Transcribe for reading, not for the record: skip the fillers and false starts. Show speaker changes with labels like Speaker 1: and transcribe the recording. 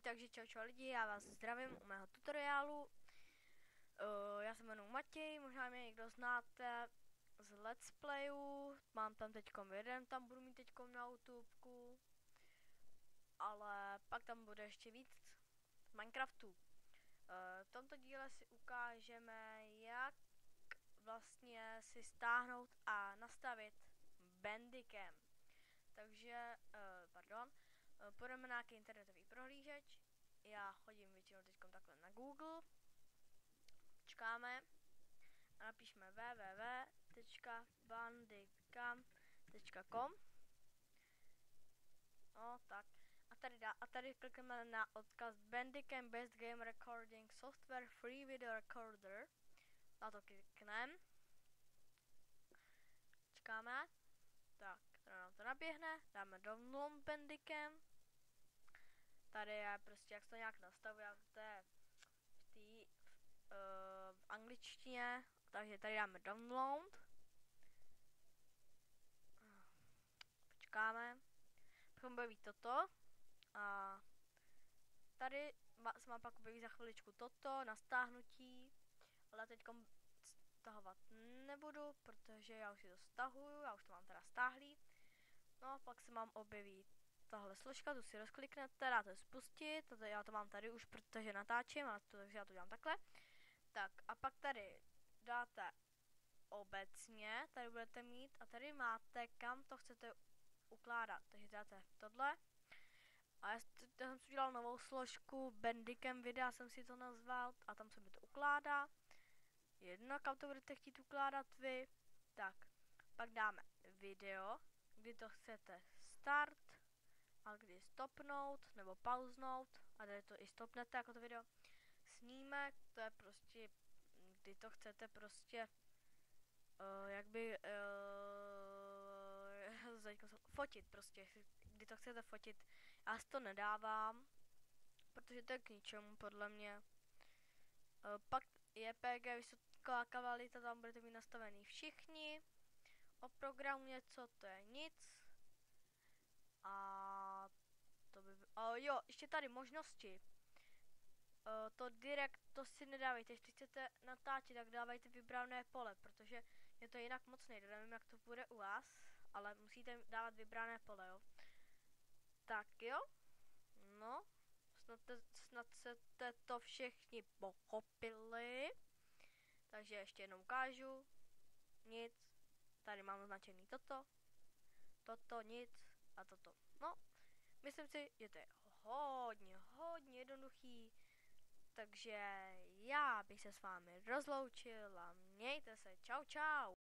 Speaker 1: Takže čau lidi, já vás zdravím u mého tutoriálu. Já se jmenuji Matěj, možná mě někdo znáte z Let's Playu. Mám tam teďkom jeden, tam budu mít teďkom na YouTubeku. Ale pak tam bude ještě víc z Minecraftu. V tomto díle si ukážeme, jak vlastně si stáhnout a nastavit Bandicam. Takže, půjdeme na nějaký internetový prohlížeč. Já chodím většinou teď takhle na Google. Čekáme a napíšeme www.bandicam.com. No tak. A tady klikneme na odkaz Bandicam Best Game Recording Software Free Video Recorder. Na to klikneme. Čekáme. Tak, to nám to naběhne. Dáme download Bandicam. Tady je prostě, jak se to nějak nastavuje, to je v angličtině, takže tady dáme download. Počkáme. Potom bude toto. A tady se má pak objeví za chviličku toto na stáhnutí, ale teď stahovat nebudu, protože já už si to stahuju, já už to mám teda stáhlý. No, pak se mám objeví tahle složka, tu si rozkliknete, dáte spustit, já to mám tady už, protože natáčím, takže já to dělám takhle. Tak a pak tady dáte obecně, tady budete mít a tady máte, kam to chcete ukládat, takže dáte tohle. A já jsem si udělal novou složku, Bandicam videa jsem si to nazval a tam se mi to ukládá. Jedno, kam to budete chtít ukládat vy. Tak, pak dáme video, kdy to chcete start, a kdy stopnout nebo pauznout, a tady to i stopnete jako to video. Snímek, to je prostě, kdy to chcete prostě, fotit prostě, kdy to chcete fotit. Já si to nedávám, protože to je k ničemu, podle mě. Pak JPG, vysoká kvalita, tam budete mít nastavený všichni. O programu něco, to je nic. A to by... jo, ještě tady možnosti. To direkt, to si nedávejte, když chcete natáčet, tak dávajte vybrané pole, protože je to jinak moc nejde, nevím jak to bude u vás, ale musíte dávat vybrané pole, jo. Tak jo, no, snad jste to všichni pochopili, takže ještě jednou ukážu, nic, tady mám označený toto, nic a toto, no, myslím si, že to je hodně jednoduchý. Takže já bych se s vámi rozloučil a mějte se, čau.